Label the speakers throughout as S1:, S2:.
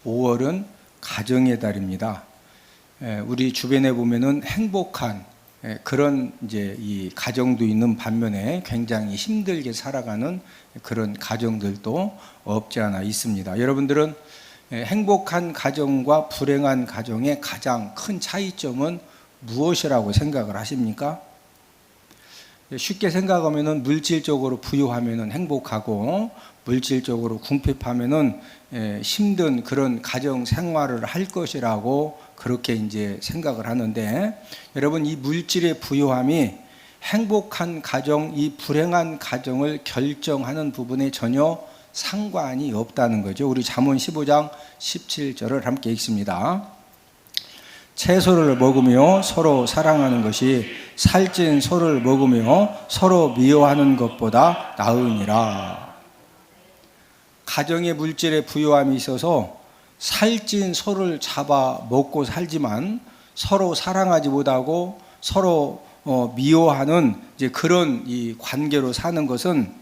S1: 5월은 가정의 달입니다. 우리 주변에 보면은 행복한 그런 이제 이 가정도 있는 반면에 굉장히 힘들게 살아가는 그런 가정들도 없지 않아 있습니다. 여러분들은 행복한 가정과 불행한 가정의 가장 큰 차이점은 무엇이라고 생각을 하십니까? 쉽게 생각하면은 물질적으로 부유하면은 행복하고 물질적으로 궁핍하면은 힘든 그런 가정 생활을 할 것이라고 그렇게 이제 생각을 하는데, 여러분, 이 물질의 부유함이 행복한 가정, 이 불행한 가정을 결정하는 부분에 전혀 상관이 없다는 거죠. 우리 잠언 15장 17절을 함께 읽습니다. 채소를 먹으며 서로 사랑하는 것이 살찐 소를 먹으며 서로 미워하는 것보다 나으니라. 가정의 물질의 부유함이 있어서 살찐 소를 잡아 먹고 살지만 서로 사랑하지 못하고 서로 미워하는 이제 그런 이 관계로 사는 것은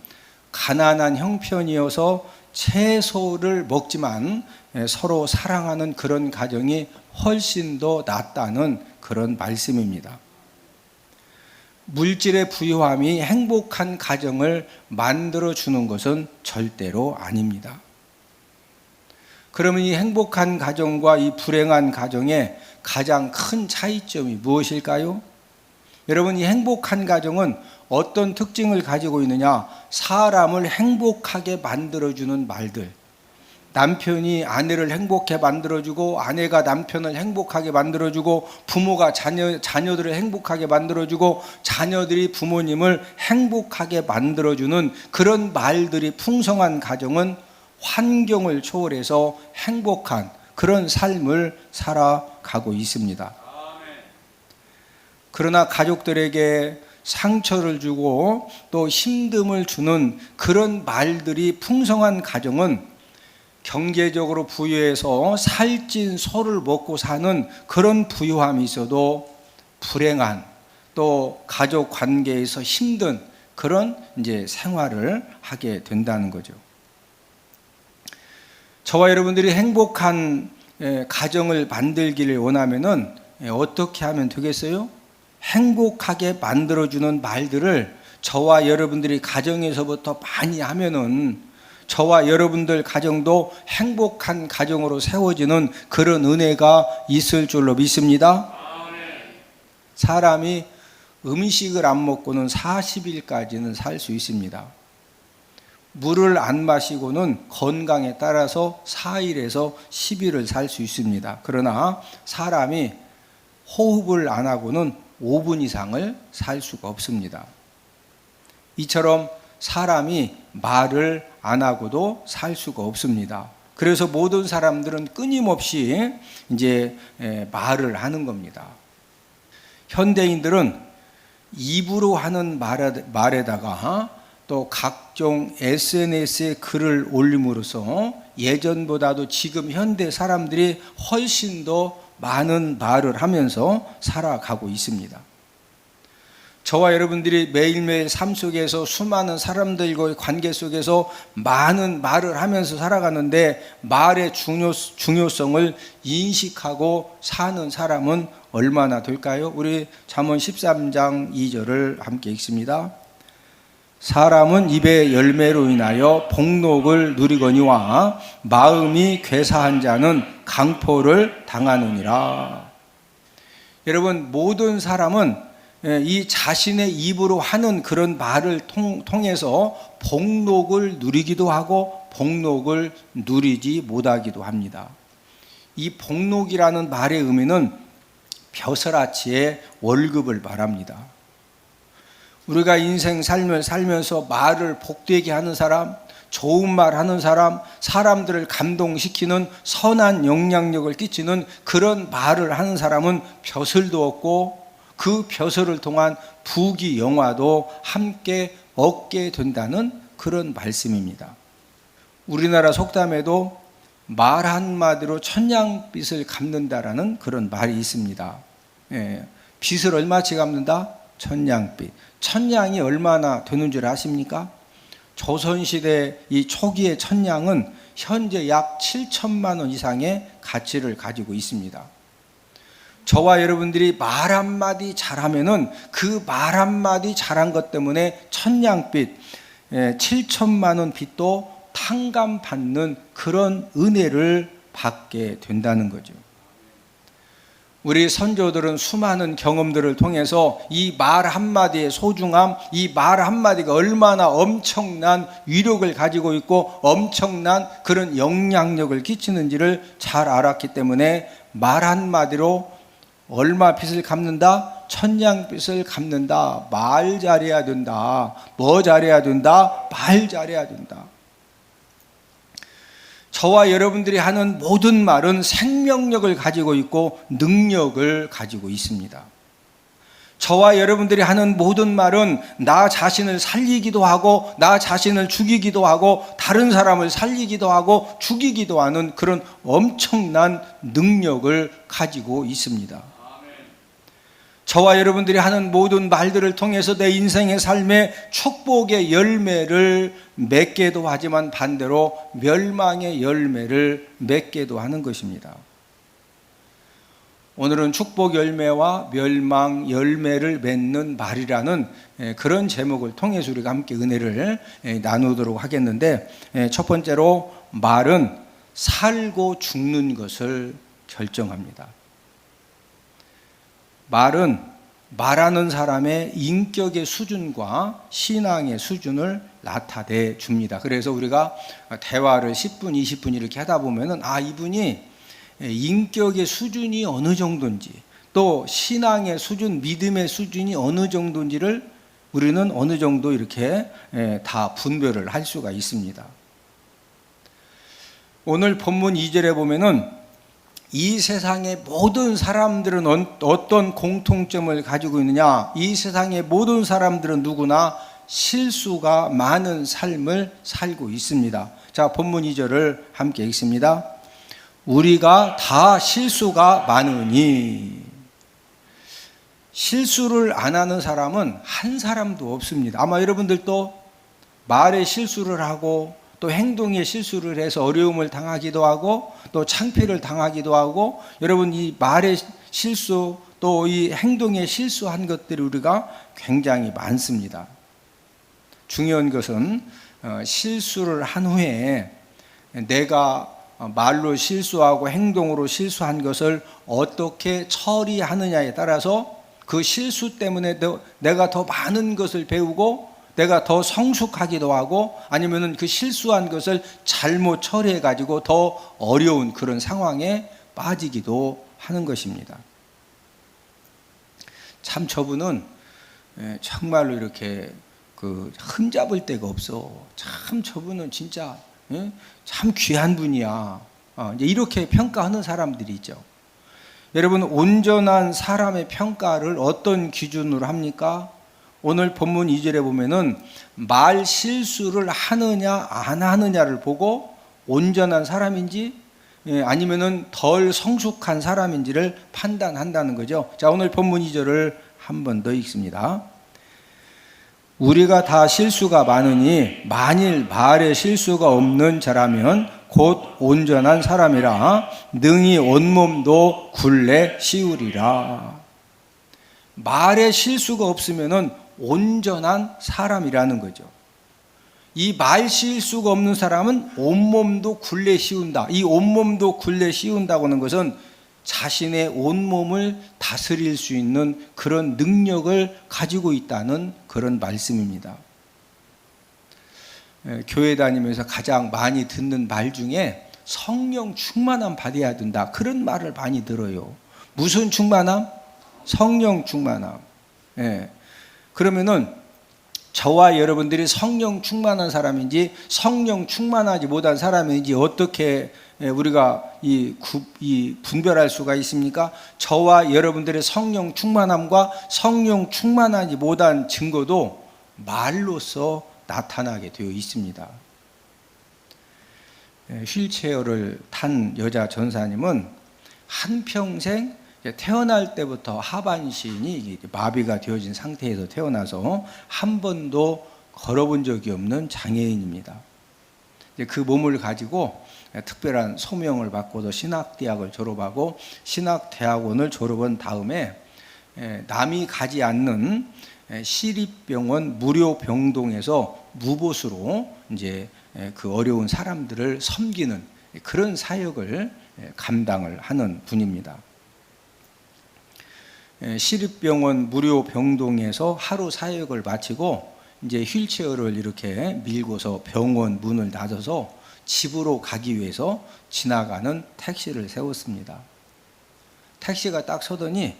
S1: 가난한 형편이어서 채소를 먹지만 서로 사랑하는 그런 가정이 훨씬 더 낫다는 그런 말씀입니다. 물질의 부유함이 행복한 가정을 만들어주는 것은 절대로 아닙니다. 그러면 이 행복한 가정과 이 불행한 가정의 가장 큰 차이점이 무엇일까요? 여러분, 이 행복한 가정은 어떤 특징을 가지고 있느냐? 사람을 행복하게 만들어주는 말들. 남편이 아내를 행복하게 만들어주고, 아내가 남편을 행복하게 만들어주고, 부모가 자녀들을 행복하게 만들어주고, 자녀들이 부모님을 행복하게 만들어주는 그런 말들이 풍성한 가정은 환경을 초월해서 행복한 그런 삶을 살아가고 있습니다. 그러나 가족들에게 상처를 주고 또 힘듦을 주는 그런 말들이 풍성한 가정은 경제적으로 부유해서 살찐 소를 먹고 사는 그런 부유함이 있어도 불행한, 또 가족 관계에서 힘든 그런 이제 생활을 하게 된다는 거죠. 저와 여러분들이 행복한 가정을 만들기를 원하면은 어떻게 하면 되겠어요? 행복하게 만들어주는 말들을 저와 여러분들이 가정에서부터 많이 하면은 저와 여러분들 가정도 행복한 가정으로 세워지는 그런 은혜가 있을 줄로 믿습니다. 사람이 음식을 안 먹고는 40일까지는 살 수 있습니다. 물을 안 마시고는 건강에 따라서 4일에서 10일을 살 수 있습니다. 그러나 사람이 호흡을 안 하고는 5분 이상을 살 수가 없습니다. 이처럼 사람이 말을 안 하고도 살 수가 없습니다. 그래서 모든 사람들은 끊임없이 이제 말을 하는 겁니다. 현대인들은 입으로 하는 말에다가 또 각종 SNS에 글을 올림으로써 예전보다도 지금 현대 사람들이 훨씬 더 많은 말을 하면서 살아가고 있습니다. 저와 여러분들이 매일매일 삶 속에서 수많은 사람들과의 관계 속에서 많은 말을 하면서 살아가는데, 말의 중요성을 인식하고 사는 사람은 얼마나 될까요? 우리 잠언 13장 2절을 함께 읽습니다. 사람은 입의 열매로 인하여 복록을 누리거니와 마음이 괴사한 자는 강포를 당하느니라. 여러분, 모든 사람은 이 자신의 입으로 하는 그런 말을 통해서 복록을 누리기도 하고 복록을 누리지 못하기도 합니다. 이 복록이라는 말의 의미는 벼슬아치의 월급을 말합니다. 우리가 인생 삶을 살면서 말을 복되게 하는 사람, 좋은 말 하는 사람, 사람들을 감동시키는 선한 영향력을 끼치는 그런 말을 하는 사람은 벼슬도 얻고 그 벼슬을 통한 부귀 영화도 함께 얻게 된다는 그런 말씀입니다. 우리나라 속담에도 말 한마디로 천냥빚을 갚는다라는 그런 말이 있습니다. 빚을 얼마치 갚는다? 천냥빚. 천냥이 얼마나 되는 줄 아십니까? 조선시대 이 초기의 천냥은 현재 약 7천만 원 이상의 가치를 가지고 있습니다. 저와 여러분들이 말 한마디 잘하면은 그 말 한마디 잘한 것 때문에 천냥빚, 7천만 원 빚도 탕감받는 그런 은혜를 받게 된다는 거죠. 우리 선조들은 수많은 경험들을 통해서 이 말 한마디의 소중함, 이 말 한마디가 얼마나 엄청난 위력을 가지고 있고 엄청난 그런 영향력을 끼치는지를 잘 알았기 때문에 말 한마디로 얼마 빚을 갚는다? 천냥빚을 갚는다. 말 잘해야 된다. 뭐 잘해야 된다? 말 잘해야 된다. 저와 여러분들이 하는 모든 말은 생명력을 가지고 있고 능력을 가지고 있습니다. 저와 여러분들이 하는 모든 말은 나 자신을 살리기도 하고 나 자신을 죽이기도 하고 다른 사람을 살리기도 하고 죽이기도 하는 그런 엄청난 능력을 가지고 있습니다. 저와 여러분들이 하는 모든 말들을 통해서 내 인생의 삶에 축복의 열매를 맺게도 하지만 반대로 멸망의 열매를 맺게도 하는 것입니다. 오늘은 축복 열매와 멸망 열매를 맺는 말이라는 그런 제목을 통해서 우리가 함께 은혜를 나누도록 하겠는데, 첫 번째로 말은 살고 죽는 것을 결정합니다. 말은 말하는 사람의 인격의 수준과 신앙의 수준을 나타내 줍니다. 그래서 우리가 대화를 10분, 20분 이렇게 하다 보면은 이분이 인격의 수준이 어느 정도인지 또 신앙의 수준, 믿음의 수준이 어느 정도인지를 우리는 어느 정도 이렇게 다 분별을 할 수가 있습니다. 오늘 본문 2절에 보면은 이 세상의 모든 사람들은 어떤 공통점을 가지고 있느냐? 이 세상의 모든 사람들은 누구나 실수가 많은 삶을 살고 있습니다. 자, 본문 2절을 함께 읽습니다. 우리가 다 실수가 많으니. 실수를 안 하는 사람은 한 사람도 없습니다. 아마 여러분들도 말에 실수를 하고 또 행동에 실수를 해서 어려움을 당하기도 하고 또 창피를 당하기도 하고, 여러분 이 말의 실수 또 이 행동에 실수한 것들이 우리가 굉장히 많습니다. 중요한 것은 실수를 한 후에 내가 말로 실수하고 행동으로 실수한 것을 어떻게 처리하느냐에 따라서 그 실수 때문에 내가 더 많은 것을 배우고 내가 더 성숙하기도 하고 아니면은 그 실수한 것을 잘못 처리해 가지고 더 어려운 그런 상황에 빠지기도 하는 것입니다. 참 저분은 정말로 이렇게 흠잡을 데가 없어. 참 저분은 진짜 참 귀한 분이야. 이렇게 평가하는 사람들이 있죠. 여러분, 온전한 사람의 평가를 어떤 기준으로 합니까? 오늘 본문 2절에 보면은 말 실수를 하느냐 안 하느냐를 보고 온전한 사람인지 아니면은 덜 성숙한 사람인지를 판단한다는 거죠. 자, 오늘 본문 2절을 한 번 더 읽습니다. 우리가 다 실수가 많으니 만일 말에 실수가 없는 자라면 곧 온전한 사람이라 능히 온몸도 굴레 씌우리라. 말에 실수가 없으면은 온전한 사람이라는 거죠. 이 말 실수가 없는 사람은 온몸도 굴레 씌운다. 이 온몸도 굴레 씌운다고 하는 것은 자신의 온몸을 다스릴 수 있는 그런 능력을 가지고 있다는 그런 말씀입니다. 교회 다니면서 가장 많이 듣는 말 중에 성령 충만함 받아야 된다, 그런 말을 많이 들어요. 무슨 충만함? 성령 충만함. 그러면은 저와 여러분들이 성령 충만한 사람인지 성령 충만하지 못한 사람인지 어떻게 우리가 이 분별할 수가 있습니까? 저와 여러분들의 성령 충만함과 성령 충만하지 못한 증거도 말로서 나타나게 되어 있습니다. 휠체어를 탄 여자 전사님은 한평생 태어날 때부터 하반신이 마비가 되어진 상태에서 태어나서 한 번도 걸어본 적이 없는 장애인입니다. 그 몸을 가지고 특별한 소명을 받고도 신학대학을 졸업하고 신학대학원을 졸업한 다음에 남이 가지 않는 시립병원 무료 병동에서 무보수로 이제 그 어려운 사람들을 섬기는 그런 사역을 감당을 하는 분입니다. 시립병원 무료 병동에서 하루 사역을 마치고 이제 휠체어를 이렇게 밀고서 병원 문을 닫아서 집으로 가기 위해서 지나가는 택시를 세웠습니다. 택시가 딱 서더니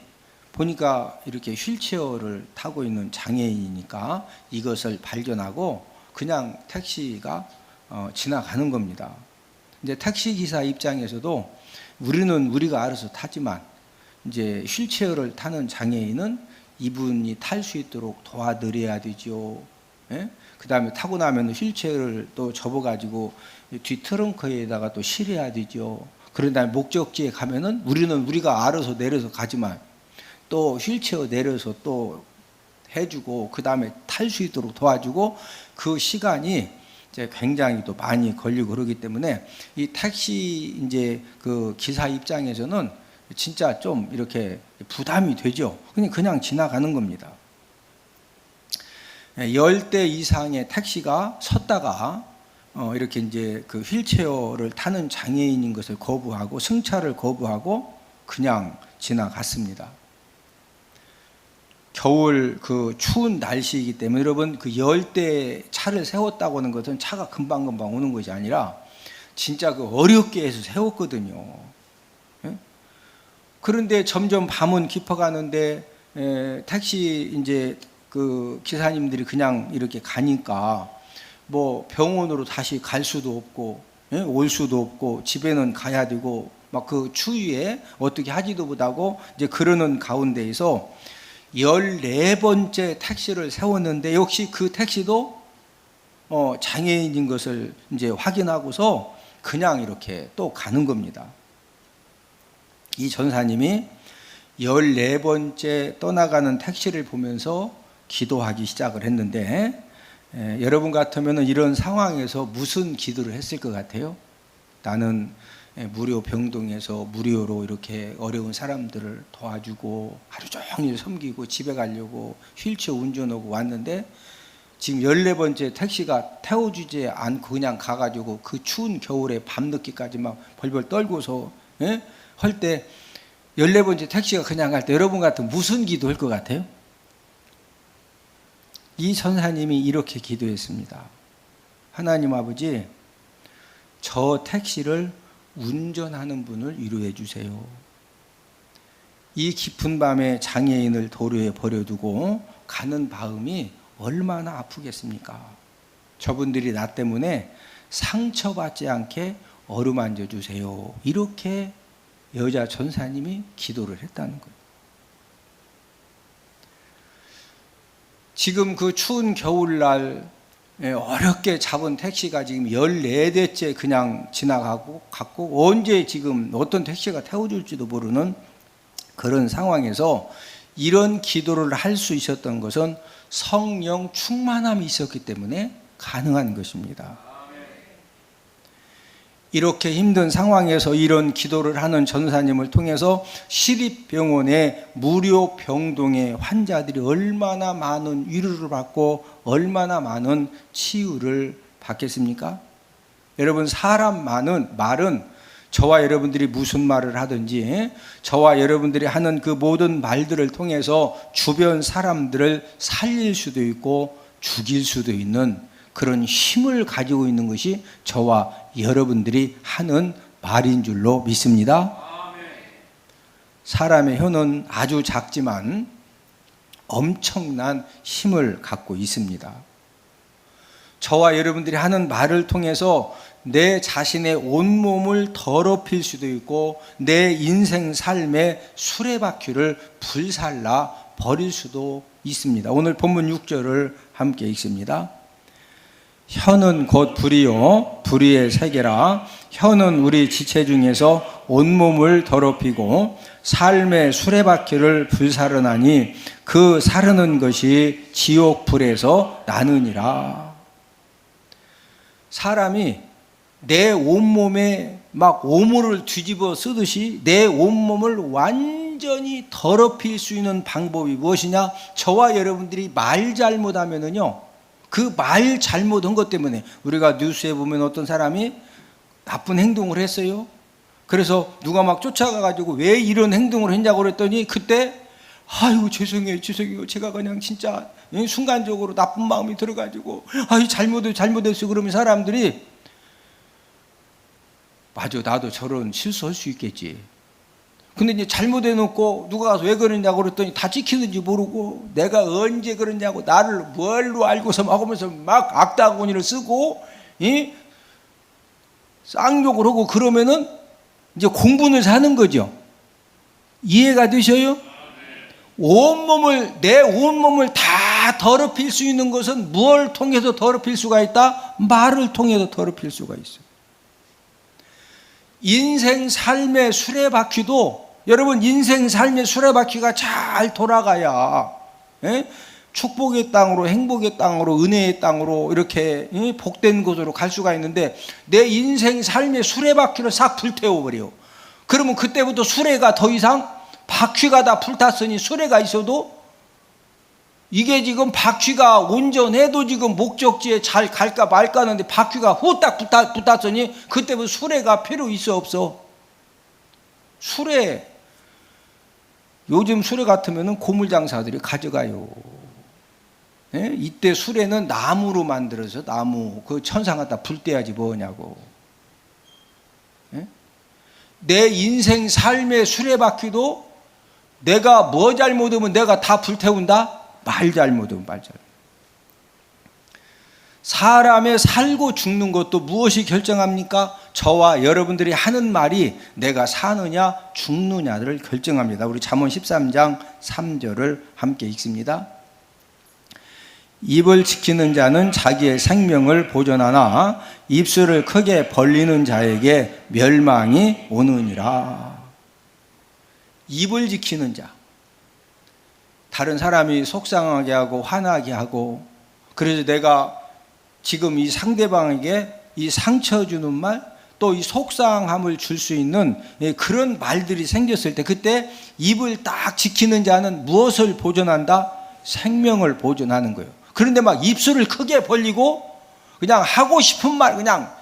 S1: 보니까 이렇게 휠체어를 타고 있는 장애인이니까 이것을 발견하고 그냥 택시가 지나가는 겁니다. 이제 택시 기사 입장에서도 우리는 우리가 알아서 타지만 이제 휠체어를 타는 장애인은 이분이 탈 수 있도록 도와드려야 되죠. 예? 그 다음에 타고 나면 휠체어를 또 접어가지고 뒤 트렁크에다가 또 실어야 되죠. 그런 다음에 목적지에 가면은 우리는 우리가 알아서 내려서 가지만 또 휠체어 내려서 또 해주고 그 다음에 탈 수 있도록 도와주고 그 시간이 이제 굉장히 또 많이 걸리고 그러기 때문에 이 택시 이제 그 기사 입장에서는 진짜 좀 이렇게 부담이 되죠. 그냥 지나가는 겁니다. 10대 이상의 택시가 섰다가 이렇게 이제 그 휠체어를 타는 장애인인 것을 거부하고 승차를 거부하고 그냥 지나갔습니다. 겨울 그 추운 날씨이기 때문에 여러분 그 10대 차를 세웠다고 하는 것은 차가 금방금방 오는 것이 아니라 진짜 그 어렵게 해서 세웠거든요. 그런데 점점 밤은 깊어가는데 택시 이제 그 기사님들이 그냥 이렇게 가니까 뭐 병원으로 다시 갈 수도 없고 올 수도 없고 집에는 가야 되고 막 그 추위에 어떻게 하지도 못하고 이제 그러는 가운데에서 14번째 택시를 세웠는데 역시 그 택시도 장애인인 것을 이제 확인하고서 그냥 이렇게 또 가는 겁니다. 이 전사님이 14번째 떠나가는 택시를 보면서 기도하기 시작을 했는데 여러분 같으면 이런 상황에서 무슨 기도를 했을 것 같아요? 나는 무료 병동에서 무료로 이렇게 어려운 사람들을 도와주고 하루 종일 섬기고 집에 가려고 휠체어 운전하고 왔는데 지금 14번째 택시가 태워주지 않고 그냥 가가지고 그 추운 겨울에 밤늦게까지 막 벌벌 떨고서 할 때 14번째 택시가 그냥 갈 때 여러분 같으면 무슨 기도할 것 같아요? 이 전사님이 이렇게 기도했습니다. 하나님 아버지, 저 택시를 운전하는 분을 위로해 주세요. 이 깊은 밤에 장애인을 도로에 버려두고 가는 마음이 얼마나 아프겠습니까? 저분들이 나 때문에 상처받지 않게 어루만져 주세요. 이렇게 여자 전사님이 기도를 했다는 거예요. 지금 그 추운 겨울날 어렵게 잡은 택시가 지금 14대째 그냥 지나가고 갔고 언제 지금 어떤 택시가 태워줄지도 모르는 그런 상황에서 이런 기도를 할 수 있었던 것은 성령 충만함이 있었기 때문에 가능한 것입니다. 이렇게 힘든 상황에서 이런 기도를 하는 전사님을 통해서 시립병원의 무료 병동의 환자들이 얼마나 많은 위로를 받고 얼마나 많은 치유를 받겠습니까? 여러분 사람 말은 저와 여러분들이 무슨 말을 하든지 저와 여러분들이 하는 그 모든 말들을 통해서 주변 사람들을 살릴 수도 있고 죽일 수도 있는 그런 힘을 가지고 있는 것이 저와 여러분들이 하는 말인 줄로 믿습니다. 사람의 혀는 아주 작지만 엄청난 힘을 갖고 있습니다. 저와 여러분들이 하는 말을 통해서 내 자신의 온몸을 더럽힐 수도 있고 내 인생 삶의 수레바퀴를 불살라 버릴 수도 있습니다. 오늘 본문 6절을 함께 읽습니다. 혀는 곧 불이요 불의의 세계라. 혀는 우리 지체 중에서 온몸을 더럽히고 삶의 수레바퀴를 불사르나니 그 사르는 것이 지옥 불에서 나느니라. 사람이 내 온몸에 막 오물을 뒤집어 쓰듯이 내 온몸을 완전히 더럽힐 수 있는 방법이 무엇이냐? 저와 여러분들이 말 잘못하면은요, 그 말 잘못한 것 때문에 우리가 뉴스에 보면 어떤 사람이 나쁜 행동을 했어요. 그래서 누가 막 쫓아가가지고 왜 이런 행동을 했냐고 그랬더니 그때 아이고 죄송해요 제가 그냥 진짜 순간적으로 나쁜 마음이 들어가지고 아이 잘못했어 그러면 사람들이 맞아 나도 저런 실수할 수 있겠지. 근데 이제 잘못해놓고 누가 가서 왜 그러냐고 그랬더니 다 지키는지 모르고 내가 언제 그러냐고 나를 뭘로 알고서 막 하면서 막 악다구니를 쓰고 쌍욕을 하고 그러면은 이제 공분을 사는 거죠. 이해가 되셔요? 내 온몸을 다 더럽힐 수 있는 것은 무엇을 통해서 더럽힐 수가 있다? 말을 통해서 더럽힐 수가 있어요. 인생 삶의 수레바퀴도 여러분 인생 삶의 수레바퀴가 잘 돌아가야 축복의 땅으로 행복의 땅으로 은혜의 땅으로 이렇게 복된 곳으로 갈 수가 있는데 내 인생 삶의 수레바퀴를 싹 불태워버려. 그러면 그때부터 수레가 더 이상 바퀴가 다 불탔으니 수레가 있어도 이게 지금 바퀴가 운전해도 지금 목적지에 잘 갈까 말까 하는데 바퀴가 후딱 붙었으니 그때부터 수레가 필요 있어 없어? 수레 요즘 수레 같으면 고물장사들이 가져가요. 이때 수레는 나무로 만들어서 나무 그 천상 갖다 불 떼야지 뭐냐고. 내 인생 삶의 수레바퀴도 내가 뭐 잘못하면 내가 다 불태운다? 말 잘못하면 말 잘못. 사람의 살고 죽는 것도 무엇이 결정합니까? 저와 여러분들이 하는 말이 내가 사느냐 죽느냐를 결정합니다. 우리 잠언 13장 3절을 함께 읽습니다. 입을 지키는 자는 자기의 생명을 보존하나 입술을 크게 벌리는 자에게 멸망이 오느니라. 입을 지키는 자, 다른 사람이 속상하게 하고 화나게 하고 그래서 내가 지금 이 상대방에게 이 상처 주는 말 또 이 속상함을 줄 수 있는 그런 말들이 생겼을 때 그때 입을 딱 지키는 자는 무엇을 보존한다? 생명을 보존하는 거예요. 그런데 막 입술을 크게 벌리고 그냥 하고 싶은 말 그냥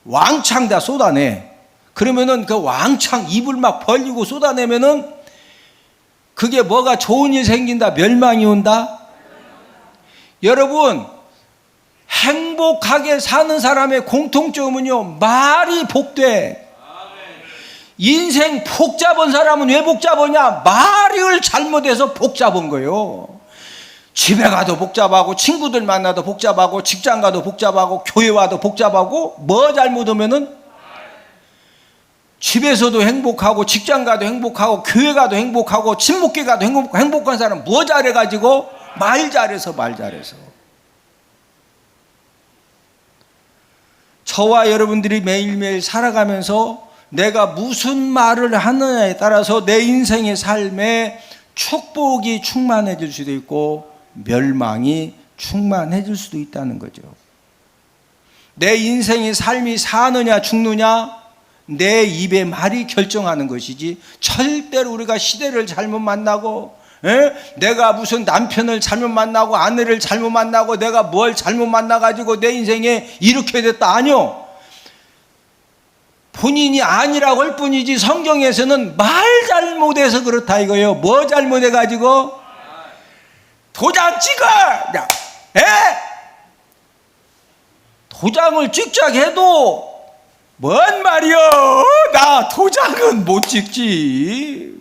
S1: 왕창 다 쏟아내. 그러면은 그 왕창 입을 막 벌리고 쏟아내면은 그게 뭐가 좋은 일이 생긴다? 멸망이 온다? 여러분 행복하게 사는 사람의 공통점은요 말이 복돼. 인생 복 잡은 사람은 왜 복 잡았냐? 말을 잘못해서 복 잡은 거예요. 집에 가도 복잡하고 친구들 만나도 복잡하고 직장 가도 복잡하고 교회 와도 복잡하고 뭐 잘못하면은 집에서도 행복하고 직장 가도 행복하고 교회 가도 행복하고 친목계 가도 행복한 사람 뭐 잘해가지고 말 잘해서 저와 여러분들이 매일매일 살아가면서 내가 무슨 말을 하느냐에 따라서 내 인생의 삶에 축복이 충만해질 수도 있고 멸망이 충만해질 수도 있다는 거죠. 내 인생의 삶이 사느냐 죽느냐 내 입의 말이 결정하는 것이지 절대로 우리가 시대를 잘못 만나고 내가 무슨 남편을 잘못 만나고 아내를 잘못 만나고 내가 뭘 잘못 만나가지고 내 인생에 이렇게 됐다 아니요. 본인이 아니라고 할 뿐이지 성경에서는 말 잘못해서 그렇다 이거예요. 뭐 잘못해가지고 도장 찍어! 도장을 찍자 해도 뭔 말이여? 나 도장은 못 찍지.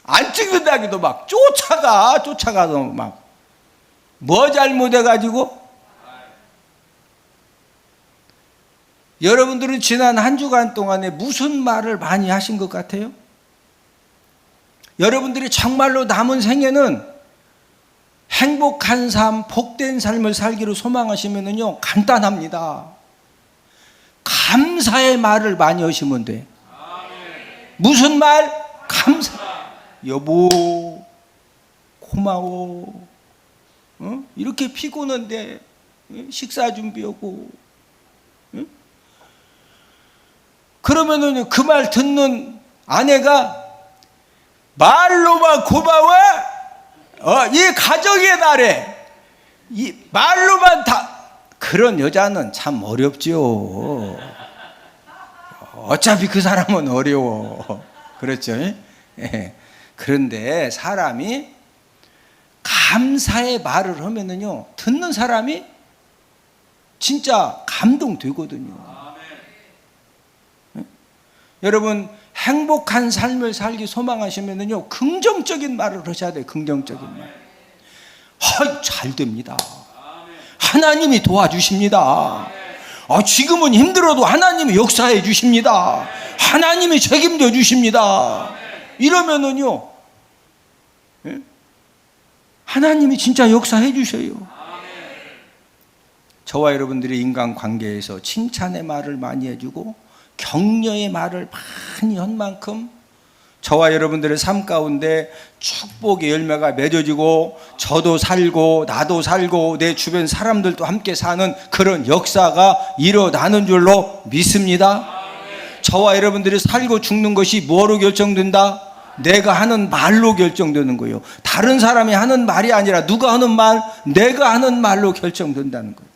S1: 안 찍는다기도 막 쫓아가서 막 뭐 잘못해가지고? 여러분들은 지난 한 주간 동안에 무슨 말을 많이 하신 것 같아요? 여러분들이 정말로 남은 생애는 행복한 삶, 복된 삶을 살기로 소망하시면요 간단합니다. 감사의 말을 많이 하시면 돼. 무슨 말? 감사. 여보, 고마워. 이렇게 피곤한데 식사 준비하고. 그러면은 그 말 듣는 아내가 말로만 고마워? 이 가정의 날에 이 말로만 다. 그런 여자는 참 어렵죠. 어차피 그 사람은 어려워. 그렇죠? 예. 그런데 사람이 감사의 말을 하면은요, 듣는 사람이 진짜 감동되거든요. 예? 여러분, 행복한 삶을 살기 소망하시면은요, 긍정적인 말을 하셔야 돼요. 긍정적인 말. 잘 됩니다. 하나님이 도와주십니다. 지금은 힘들어도 하나님이 역사해 주십니다. 하나님이 책임져 주십니다. 이러면은요, 예? 하나님이 진짜 역사해 주셔요. 저와 여러분들이 인간관계에서 칭찬의 말을 많이 해주고 격려의 말을 많이 한 만큼 저와 여러분들의 삶 가운데 축복의 열매가 맺어지고 저도 살고 나도 살고 내 주변 사람들도 함께 사는 그런 역사가 일어나는 줄로 믿습니다. 저와 여러분들이 살고 죽는 것이 뭐로 결정된다? 내가 하는 말로 결정되는 거예요. 다른 사람이 하는 말이 아니라 누가 하는 말? 내가 하는 말로 결정된다는 거예요.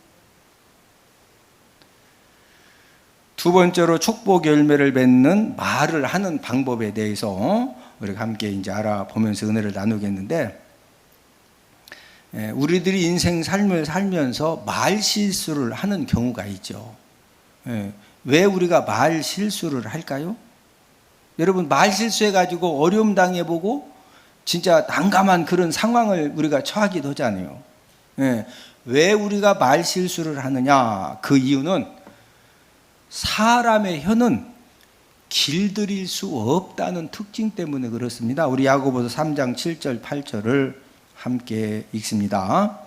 S1: 두 번째로 축복 열매를 맺는 말을 하는 방법에 대해서 우리가 함께 이제 알아보면서 은혜를 나누겠는데, 우리들이 인생 삶을 살면서 말 실수를 하는 경우가 있죠. 왜 우리가 말 실수를 할까요? 여러분, 말 실수해가지고 어려움 당해보고 진짜 난감한 그런 상황을 우리가 처하기도 하잖아요. 왜 우리가 말 실수를 하느냐? 그 이유는 사람의 혀는 길들일 수 없다는 특징 때문에 그렇습니다. 우리 야고보서 3장 7절 8절을 함께 읽습니다.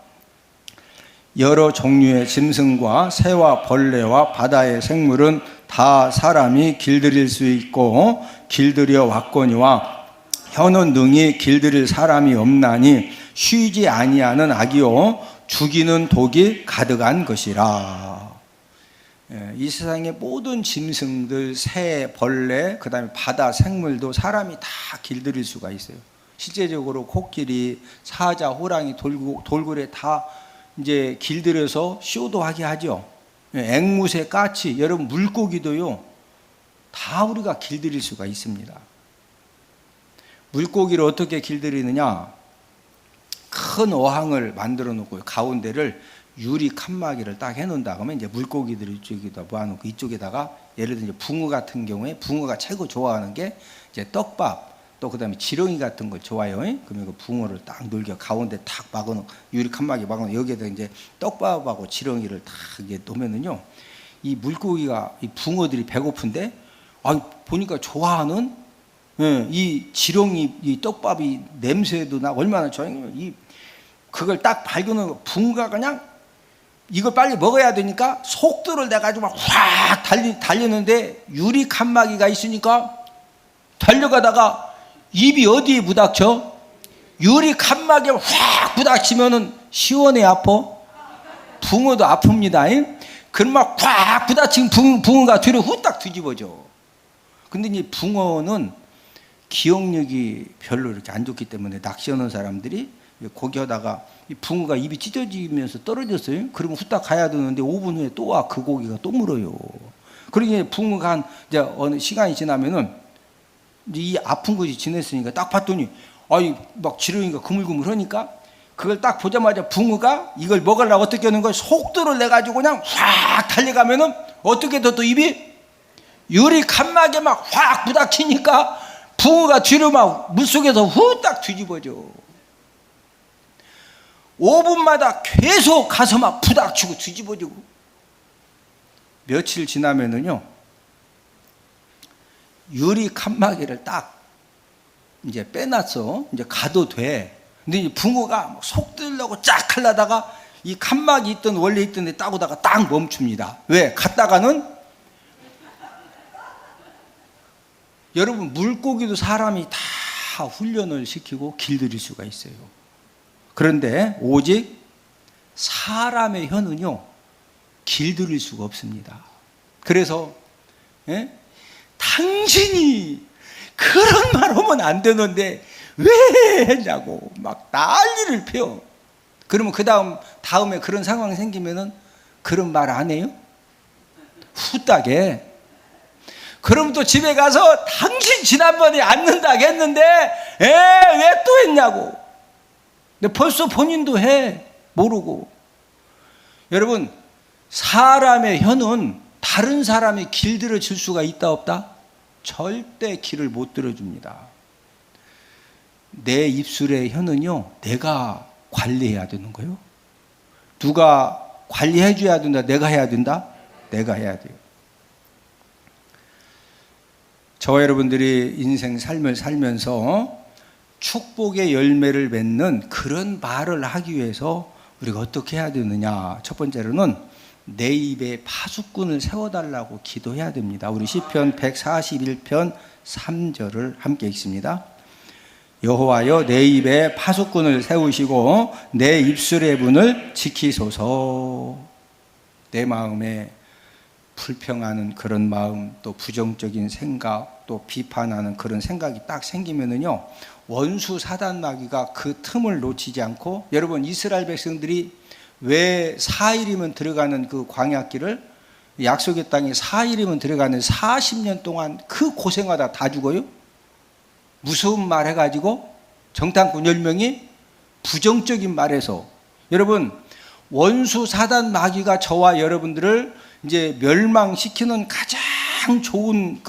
S1: 여러 종류의 짐승과 새와 벌레와 바다의 생물은 다 사람이 길들일 수 있고 길들여 왔거니와 혀는 능히 길들일 사람이 없나니 쉬지 아니하는 악이요 죽이는 독이 가득한 것이라. 이 세상의 모든 짐승들, 새, 벌레, 그 다음에 바다 생물도 사람이 다 길들일 수가 있어요. 실제적으로 코끼리, 사자, 호랑이, 돌고래 다 이제 길들여서 쇼도 하게 하죠. 앵무새, 까치, 여러분 물고기도요, 다 우리가 길들일 수가 있습니다. 물고기를 어떻게 길들이느냐? 큰 어항을 만들어 놓고 가운데를 유리 칸막이를 딱 해놓는다 그러면 이제 물고기들을 이쪽에다 모아놓고 이쪽에다가 예를 들어 이제 붕어 같은 경우에 붕어가 최고 좋아하는 게 이제 떡밥, 또 그다음에 지렁이 같은 걸 좋아해요. 그러면 그 붕어를 딱 놀겨 가운데 탁 막아놓은 유리 칸막이 막아놓은 여기에다 이제 떡밥하고 지렁이를 탁 이게 놓으면은요, 이 물고기가 이 붕어들이 배고픈데 보니까 좋아하는 이 지렁이 이 떡밥이 냄새도 나 얼마나 좋아하냐면 이 그걸 딱 발견하고 붕어가 그냥 이걸 빨리 먹어야 되니까 속도를 내가지고 막 확 달리는데 유리 칸막이가 있으니까 달려가다가 입이 어디에 부닥쳐? 유리 칸막이에 확 부닥치면은 시원해 아파? 붕어도 아픕니다. 그럼 막 확 부닥친 붕어가 뒤로 후딱 뒤집어져. 근데 이제 붕어는 기억력이 별로 이렇게 안 좋기 때문에 낚시하는 사람들이 고기 하다가 이 붕어가 입이 찢어지면서 떨어졌어요. 그러면 후딱 가야 되는데 5분 후에 또 와. 그 고기가 또 물어요. 그러니 붕어가 한 이제 어느 시간이 지나면은 이제 이 아픈 것이 지냈으니까 딱 봤더니 막 지렁이가 그물그물하니까 그걸 딱 보자마자 붕어가 이걸 먹으려고 어떻게 하는 거야? 속도를 내 가지고 그냥 확 달려가면은 어떻게 또 입이 유리 칸막이에 막 확 부닥치니까 붕어가 뒤로 막 물속에서 후딱 뒤집어져. 5분마다 계속 가서 막 부닥치고 뒤집어지고. 며칠 지나면은요, 유리 칸막이를 딱 이제 빼놨어. 이제 가도 돼. 근데 이 붕어가 속 들려고 쫙 하려다가 이 칸막이 있던 원래 있던 데 따고다가 딱 멈춥니다. 왜? 갔다가는 여러분, 물고기도 사람이 다 훈련을 시키고 길들일 수가 있어요. 그런데 오직 사람의 혀는요, 길들일 수가 없습니다. 그래서 당신이 그런 말 하면 안 되는데 왜 했냐고 막 난리를 펴. 그러면 다음에 그런 상황이 생기면은 그런 말 안 해요? 후딱에. 그럼 또 집에 가서 당신 지난번에 앉는다고 했는데 왜 또 했냐고. 근데 벌써 본인도 해 모르고. 여러분, 사람의 혀는 다른 사람이 길들여 줄 수가 있다 없다? 절대 길을 못 들어줍니다. 내 입술의 혀는요, 내가 관리해야 되는 거예요. 누가 관리해 줘야 된다? 내가 해야 된다? 내가 해야 돼요. 저와 여러분들이 인생 삶을 살면서 축복의 열매를 맺는 그런 말을 하기 위해서 우리가 어떻게 해야 되느냐? 첫 번째로는 내 입에 파수꾼을 세워달라고 기도해야 됩니다. 우리 시편 141편 3절을 함께 읽습니다. 여호와여, 내 입에 파수꾼을 세우시고 내 입술의 문을 지키소서. 내 마음에 불평하는 그런 마음, 또 부정적인 생각, 또 비판하는 그런 생각이 딱 생기면은요, 원수 사단 마귀가 그 틈을 놓치지 않고, 여러분, 이스라엘 백성들이 왜 4일이면 들어가는 그 광야길을, 약속의 땅에 4일이면 들어가는 40년 동안 그 고생하다 다 죽어요? 무서운 말 해가지고 정탐꾼 10명이 부정적인 말해서. 여러분, 원수 사단 마귀가 저와 여러분들을 이제 멸망시키는 가장 좋은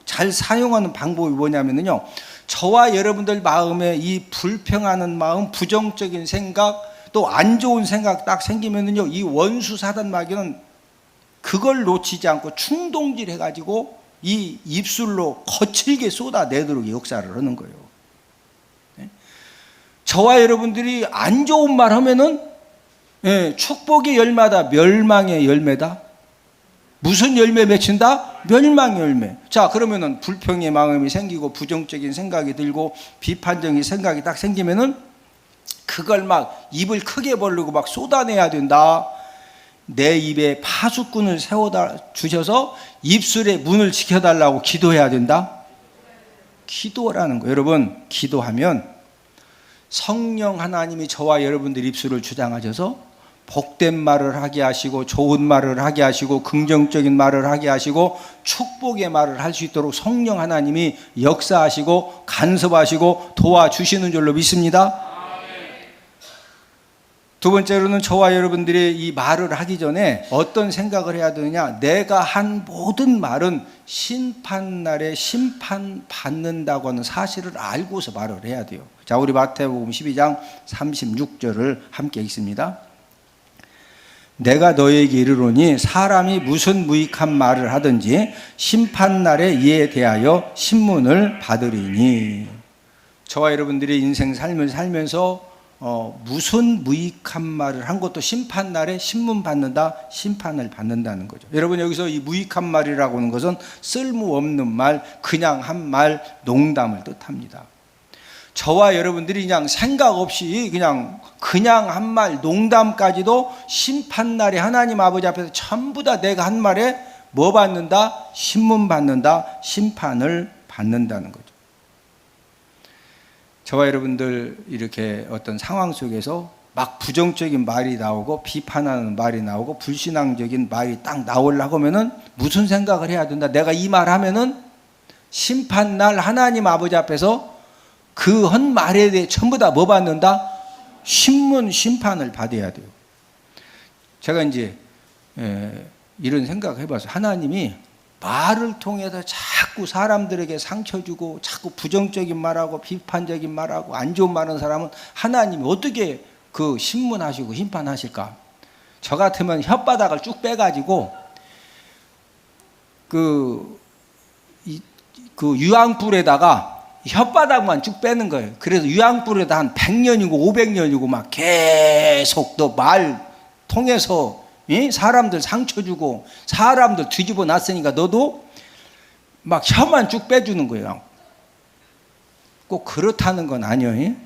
S1: 잘 사용하는 방법이 뭐냐면요, 저와 여러분들 마음에 이 불평하는 마음, 부정적인 생각, 또 안 좋은 생각 딱 생기면은요, 이 원수 사단 마귀는 그걸 놓치지 않고 충동질 해가지고 이 입술로 거칠게 쏟아내도록 역사를 하는 거예요. 저와 여러분들이 안 좋은 말 하면은 축복의 열매다, 멸망의 열매다. 무슨 열매 맺힌다? 멸망의 열매. 자, 그러면은 불평의 마음이 생기고 부정적인 생각이 들고 비판적인 생각이 딱 생기면은 그걸 막 입을 크게 벌리고 막 쏟아내야 된다. 내 입에 파수꾼을 세워다 주셔서 입술의 문을 지켜달라고 기도해야 된다. 기도라는 거예요. 여러분, 기도하면 성령 하나님이 저와 여러분들 입술을 주장하셔서 복된 말을 하게 하시고, 좋은 말을 하게 하시고, 긍정적인 말을 하게 하시고, 축복의 말을 할 수 있도록 성령 하나님이 역사하시고 간섭하시고 도와주시는 줄로 믿습니다. 두 번째로는 저와 여러분들이 이 말을 하기 전에 어떤 생각을 해야 되느냐? 내가 한 모든 말은 심판날에 심판받는다고 하는 사실을 알고서 말을 해야 돼요. 자, 우리 마태복음 12장 36절을 함께 읽습니다. 내가 너에게 이르노니 사람이 무슨 무익한 말을 하든지 심판날에 이에 대하여 신문을 받으리니. 저와 여러분들이 인생 삶을 살면서 무슨 무익한 말을 한 것도 심판날에 신문 받는다, 심판을 받는다는 거죠. 여러분, 여기서 이 무익한 말이라고 하는 것은 쓸모없는 말, 그냥 한 말, 농담을 뜻합니다. 저와 여러분들이 그냥 생각 없이 그냥 한 말, 농담까지도 심판날에 하나님 아버지 앞에서 전부 다 내가 한 말에 뭐 받는다? 신문 받는다, 심판을 받는다는 거죠. 저와 여러분들 이렇게 어떤 상황 속에서 막 부정적인 말이 나오고 비판하는 말이 나오고 불신앙적인 말이 딱 나오려고 하면은 무슨 생각을 해야 된다? 내가 이 말 하면은 심판날 하나님 아버지 앞에서 그 한 말에 대해 전부 다 뭐 받는다? 심판을 받아야 돼요. 제가 이제 이런 생각을 해봐서, 하나님이 말을 통해서 자꾸 사람들에게 상처 주고 자꾸 부정적인 말하고 비판적인 말하고 안 좋은 말하는 사람은 하나님이 어떻게 그 심문하시고 심판하실까? 저 같으면 혓바닥을 쭉 빼가지고 그 유황불에다가 혓바닥만 쭉 빼는 거예요. 그래서 유황불에다 한 100년이고 500년이고 막 계속 또 말 통해서 사람들 상처 주고 사람들 뒤집어 놨으니까 너도 막 혀만 쭉 빼주는 거예요. 꼭 그렇다는 건 아니에요.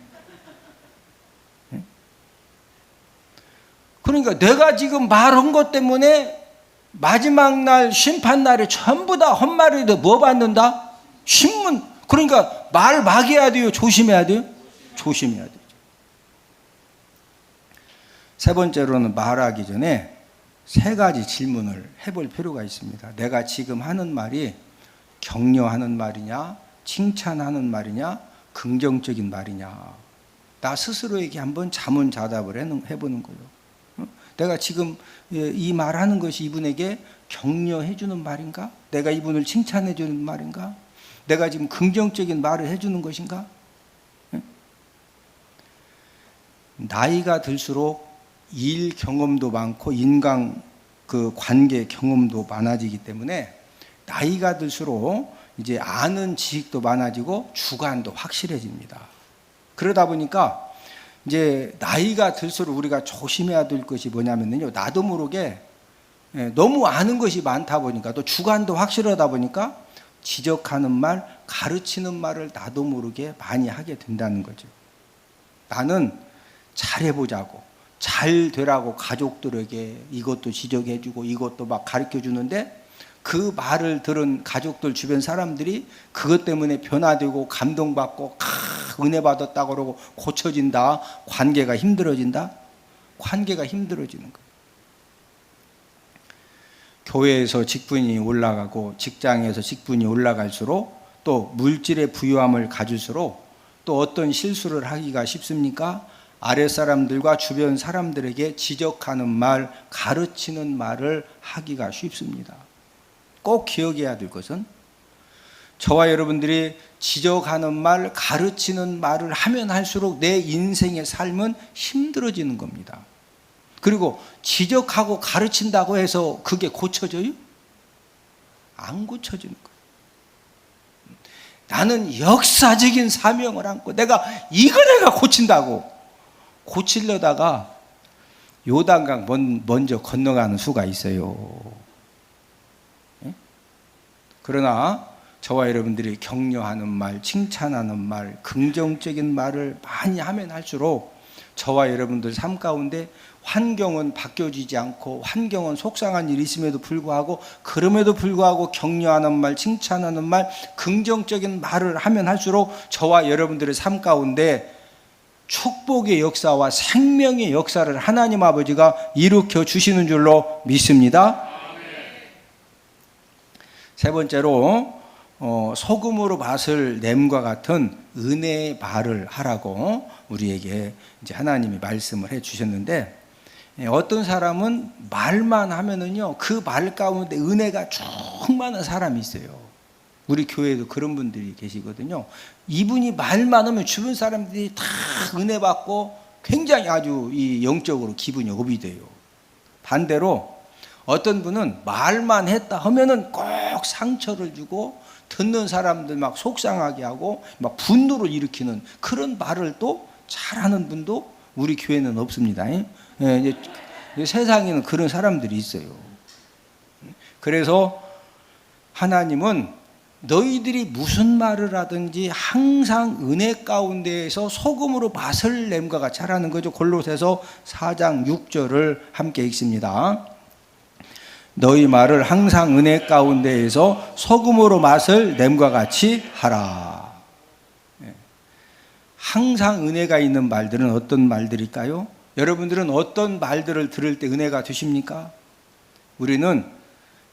S1: 그러니까 내가 지금 말한 것 때문에 마지막 날 심판 날에 전부 다 헛말을 뭐 받는다? 신문. 그러니까 말 막해야 돼요? 조심해야 돼요? 조심해야 돼요. 세 번째로는 말하기 전에 세 가지 질문을 해볼 필요가 있습니다. 내가 지금 하는 말이 격려하는 말이냐, 칭찬하는 말이냐, 긍정적인 말이냐. 나 스스로에게 한번 자문자답을 해보는 거예요. 내가 지금 이 말하는 것이 이분에게 격려해주는 말인가? 내가 이분을 칭찬해주는 말인가? 내가 지금 긍정적인 말을 해주는 것인가? 나이가 들수록 일 경험도 많고 인간 그 관계 경험도 많아지기 때문에 나이가 들수록 이제 아는 지식도 많아지고 주관도 확실해집니다. 그러다 보니까 이제 나이가 들수록 우리가 조심해야 될 것이 뭐냐면요, 나도 모르게 너무 아는 것이 많다 보니까 또 주관도 확실하다 보니까 지적하는 말, 가르치는 말을 나도 모르게 많이 하게 된다는 거죠. 나는 잘해보자고, 잘 되라고 가족들에게 이것도 지적해주고 이것도 막 가르쳐주는데 그 말을 들은 가족들 주변 사람들이 그것 때문에 변화되고 감동받고 은혜 받았다고 그러고 고쳐진다. 관계가 힘들어진다. 관계가 힘들어지는 거예요. 교회에서 직분이 올라가고 직장에서 직분이 올라갈수록 또 물질의 부유함을 가질수록 또 어떤 실수를 하기가 쉽습니까? 아랫사람들과 주변 사람들에게 지적하는 말, 가르치는 말을 하기가 쉽습니다. 꼭 기억해야 될 것은 저와 여러분들이 지적하는 말, 가르치는 말을 하면 할수록 내 인생의 삶은 힘들어지는 겁니다. 그리고 지적하고 가르친다고 해서 그게 고쳐져요? 안 고쳐지는 거예요. 나는 역사적인 사명을 안고 내가 고친다고 고치려다가 요단강 먼저 건너가는 수가 있어요. 그러나 저와 여러분들이 격려하는 말, 칭찬하는 말, 긍정적인 말을 많이 하면 할수록 저와 여러분들 삶 가운데 환경은 바뀌어지지 않고 환경은 속상한 일이 있음에도 불구하고 그럼에도 불구하고 격려하는 말, 칭찬하는 말, 긍정적인 말을 하면 할수록 저와 여러분들의 삶 가운데 축복의 역사와 생명의 역사를 하나님 아버지가 일으켜 주시는 줄로 믿습니다. 세 번째로 소금으로 맛을 냄과 같은 은혜의 말을 하라고 우리에게 이제 하나님이 말씀을 해 주셨는데 어떤 사람은 말만 하면은요 그 말 가운데 은혜가 충만한 사람이 있어요. 우리 교회에도 그런 분들이 계시거든요. 이분이 말만 하면 주변 사람들이 다 은혜 받고 굉장히 아주 이 영적으로 기분이 업이 돼요. 반대로 어떤 분은 말만 했다 하면은 꼭 상처를 주고 듣는 사람들 막 속상하게 하고 막 분노를 일으키는 그런 말을 또 잘하는 분도 우리 교회는 없습니다. 이제 세상에는 그런 사람들이 있어요. 그래서 하나님은 너희들이 무슨 말을 하든지 항상 은혜 가운데에서 소금으로 맛을 냄과 같이 하라는 거죠. 골로새서 4장 6절을 함께 읽습니다. 너희 말을 항상 은혜 가운데에서 소금으로 맛을 냄과 같이 하라. 항상 은혜가 있는 말들은 어떤 말들일까요? 여러분들은 어떤 말들을 들을 때 은혜가 되십니까? 우리는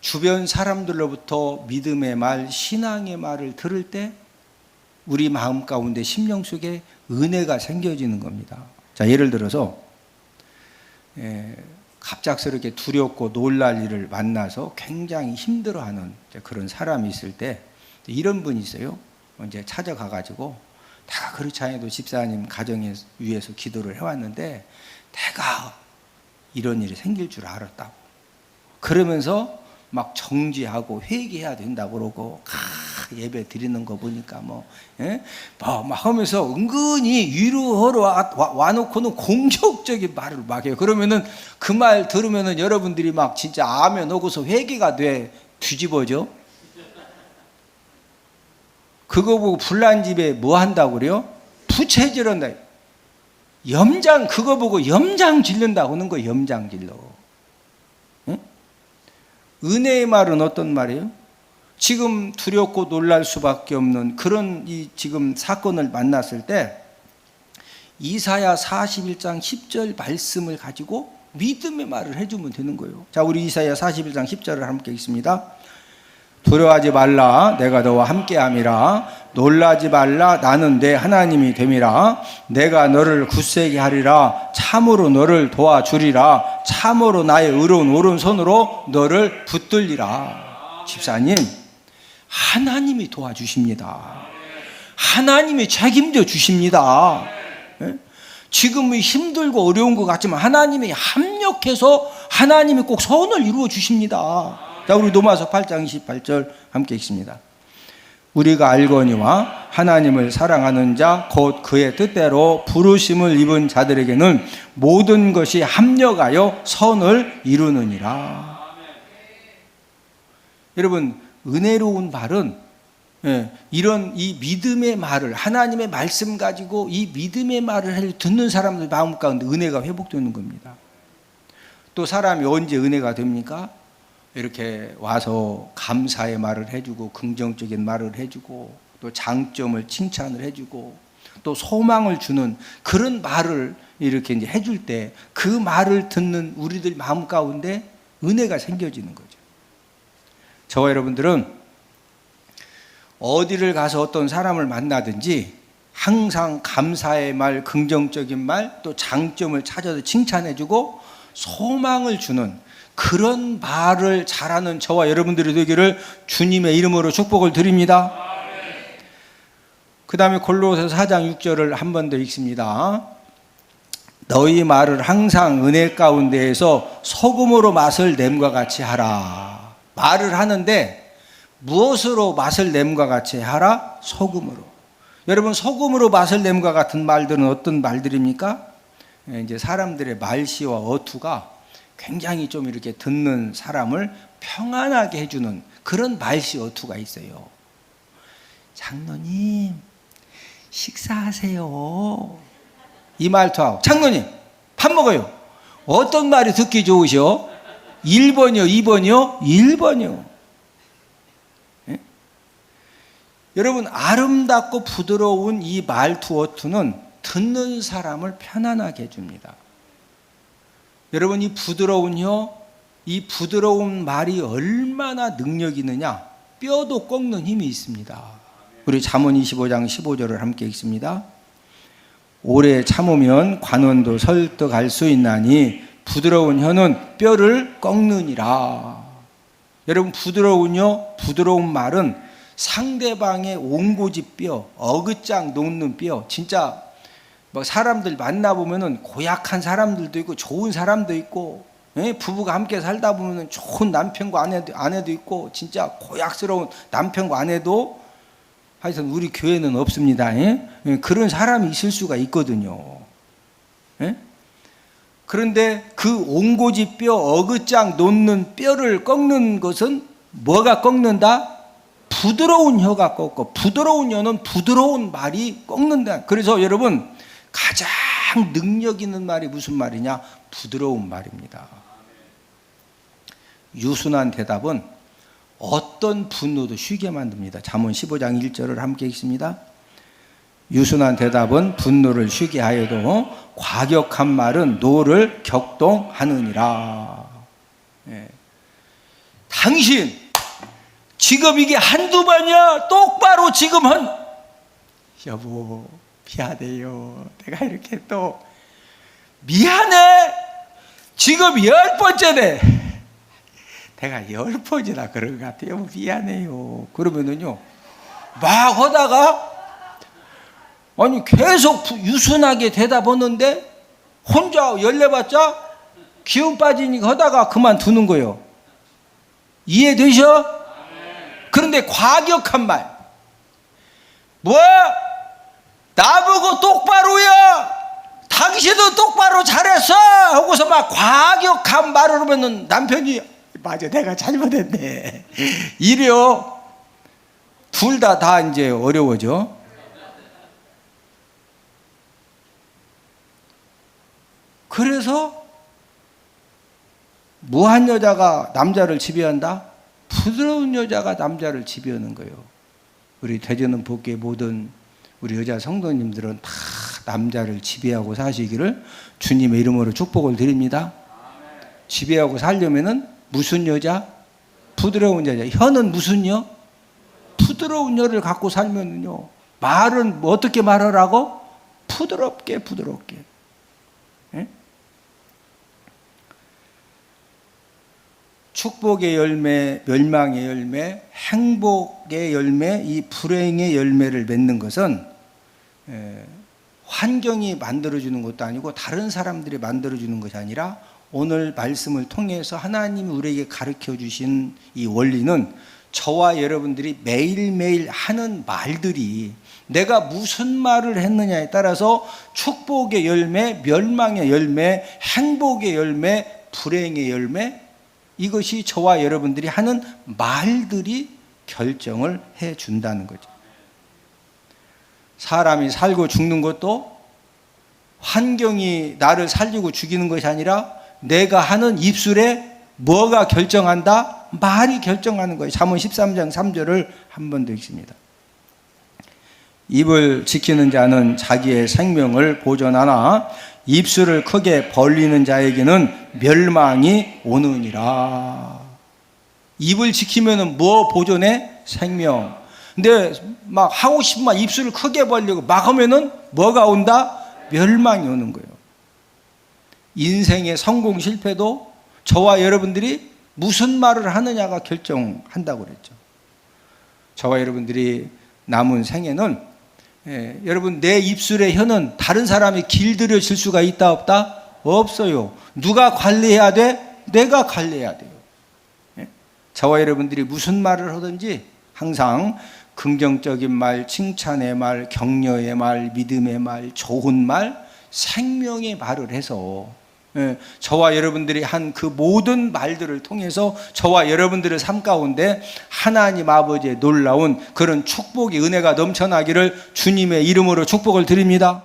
S1: 주변 사람들로부터 믿음의 말, 신앙의 말을 들을 때 우리 마음 가운데 심령 속에 은혜가 생겨지는 겁니다. 자, 예를 들어서 갑작스럽게 두렵고 놀랄 일을 만나서 굉장히 힘들어하는 그런 사람이 있을 때 이런 분이 있어요. 이제 찾아가가지고 내가 그렇지 않아도 집사님 가정에 위해서 기도를 해왔는데 내가 이런 일이 생길 줄 알았다고 그러면서 막 정지하고 회개해야 된다고 그러고 예배 드리는 거 보니까 막 하면서 은근히 위로하러 와놓고는 공격적인 말을 막 해요. 그러면은 그 말 들으면은 여러분들이 막 진짜 아멘 하고서 회개가 돼 뒤집어져. 그거 보고 불난 집에 뭐 한다고 그래요? 부채질한다. 염장, 그거 보고 염장 질른다고 하는 거예요. 염장 질러. 응? 은혜의 말은 어떤 말이에요? 지금 두렵고 놀랄 수밖에 없는 그런 이 지금 사건을 만났을 때 이사야 41장 10절 말씀을 가지고 믿음의 말을 해주면 되는 거예요. 자, 우리 이사야 41장 10절을 함께 읽습니다. 두려워하지 말라, 내가 너와 함께함이라. 놀라지 말라, 나는 내 하나님이 됨이라. 내가 너를 굳세게 하리라. 참으로 너를 도와주리라. 참으로 나의 의로운 오른손으로 너를 붙들리라. 집사님, 하나님이 도와주십니다. 하나님이 책임져 주십니다. 지금 힘들고 어려운 것 같지만 하나님이 합력해서 하나님이 꼭 선을 이루어 주십니다. 자, 우리 로마서 8장 28절 함께 읽습니다. 우리가 알거니와 하나님을 사랑하는 자 곧 그의 뜻대로 부르심을 입은 자들에게는 모든 것이 합력하여 선을 이루느니라. 여러분, 은혜로운 말은 이런 이 믿음의 말을, 하나님의 말씀 가지고 이 믿음의 말을 듣는 사람들 마음 가운데 은혜가 회복되는 겁니다. 또 사람이 언제 은혜가 됩니까? 이렇게 와서 감사의 말을 해주고 긍정적인 말을 해주고 또 장점을 칭찬을 해주고 또 소망을 주는 그런 말을 이렇게 이제 해줄 때 그 말을 듣는 우리들 마음 가운데 은혜가 생겨지는 거죠. 저와 여러분들은 어디를 가서 어떤 사람을 만나든지 항상 감사의 말, 긍정적인 말, 또 장점을 찾아서 칭찬해주고 소망을 주는 그런 말을 잘하는 저와 여러분들이 되기를 주님의 이름으로 축복을 드립니다. 그 다음에 골로새서 4장 6절을 한 번 더 읽습니다. 너희 말을 항상 은혜 가운데에서 소금으로 맛을 냄과 같이 하라. 말을 하는데 무엇으로 맛을 냄과 같이 하라? 소금으로. 여러분, 소금으로 맛을 냄과 같은 말들은 어떤 말들입니까? 이제 사람들의 말씨와 어투가 굉장히 좀 이렇게 듣는 사람을 평안하게 해주는 그런 말씨 어투가 있어요. 장로님, 식사하세요. 이 말투하고, 장로님, 밥 먹어요. 어떤 말이 듣기 좋으셔? 1번이요, 2번이요? 1번이요. 예? 여러분, 아름답고 부드러운 이 말투 어투는 듣는 사람을 편안하게 해줍니다. 여러분, 이 부드러운 혀, 이 부드러운 말이 얼마나 능력이 있느냐? 뼈도 꺾는 힘이 있습니다. 우리 잠언 25장 15절을 함께 읽습니다. 오래 참으면 관원도 설득할 수 있나니 부드러운 혀는 뼈를 꺾느니라. 여러분, 부드러운 혀, 부드러운 말은 상대방의 옹고지뼈, 어긋장 놓는 뼈, 진짜 뭐 사람들 만나보면은 고약한 사람들도 있고 좋은 사람도 있고, 부부가 함께 살다 보면은 좋은 남편과 아내도 있고 진짜 고약스러운 남편과 아내도 하여튼 우리 교회는 없습니다. 그런 사람이 있을 수가 있거든요. 그런데 그 옹고지뼈, 어긋장 놓는 뼈를 꺾는 것은 뭐가 꺾는다? 부드러운 혀가 꺾고, 부드러운 혀는 부드러운 말이 꺾는다. 그래서 여러분, 가장 능력 있는 말이 무슨 말이냐? 부드러운 말입니다. 유순한 대답은 어떤 분노도 쉬게 만듭니다. 잠언 15장 1절을 함께 읽습니다. 유순한 대답은 분노를 쉬게 하여도 과격한 말은 노를 격동하느니라. 당신 지금 이게 한두 번이야? 똑바로 지금 여보 미안해요. 내가 이렇게 또 미안해. 지금 10번째네. 내가 10번이나 그런 것 같아요. 미안해요. 그러면은요, 막 하다가 아니 계속 유순하게 대답하는데 혼자 열내봤자 기운 빠지니까 하다가 그만두는 거예요. 이해되셔? 그런데 과격한 말, 뭐 나보고 똑바로야, 당신도 똑바로 잘했어 하고서 막 과격한 말을 하면은 남편이 맞아, 내가 잘못했네 이래요. 둘 다 이제 어려워져. 그래서 무한 여자가 남자를 지배한다? 부드러운 여자가 남자를 지배하는 거예요. 우리 대전은 복교의 모든 우리 여자 성도님들은 다 남자를 지배하고 사시기를 주님의 이름으로 축복을 드립니다. 지배하고 살려면은 무슨 여자? 부드러운 여자. 혀는 무슨 여? 부드러운 여를 갖고 살면은요. 말은 뭐 어떻게 말하라고? 부드럽게. 예? 축복의 열매, 멸망의 열매, 행복의 열매, 이 불행의 열매를 맺는 것은 환경이 만들어주는 것도 아니고 다른 사람들이 만들어주는 것이 아니라 오늘 말씀을 통해서 하나님이 우리에게 가르쳐 주신 이 원리는 저와 여러분들이 매일매일 하는 말들이 내가 무슨 말을 했느냐에 따라서 축복의 열매, 멸망의 열매, 행복의 열매, 불행의 열매, 이것이 저와 여러분들이 하는 말들이 결정을 해 준다는 거죠. 사람이 살고 죽는 것도 환경이 나를 살리고 죽이는 것이 아니라 내가 하는 입술에 뭐가 결정한다? 말이 결정하는 거예요. 잠언 13장 3절을 한 번 더 읽습니다. 입을 지키는 자는 자기의 생명을 보존하나 입술을 크게 벌리는 자에게는 멸망이 오느니라. 입을 지키면 뭐 보존해? 생명. 근데 막 하고 싶으면 입술을 크게 벌리고 막 하면은 뭐가 온다? 멸망이 오는 거예요. 인생의 성공 실패도 저와 여러분들이 무슨 말을 하느냐가 결정한다고 그랬죠. 저와 여러분들이 남은 생에는 여러분 내 입술의 혀는 다른 사람이 길들여질 수가 있다 없다? 없어요. 누가 관리해야 돼? 내가 관리해야 돼요. 저와 여러분들이 무슨 말을 하든지 항상 긍정적인 말, 칭찬의 말, 격려의 말, 믿음의 말, 좋은 말, 생명의 말을 해서 저와 여러분들이 한 그 모든 말들을 통해서 저와 여러분들의 삶 가운데 하나님 아버지의 놀라운 그런 축복의 은혜가 넘쳐나기를 주님의 이름으로 축복을 드립니다.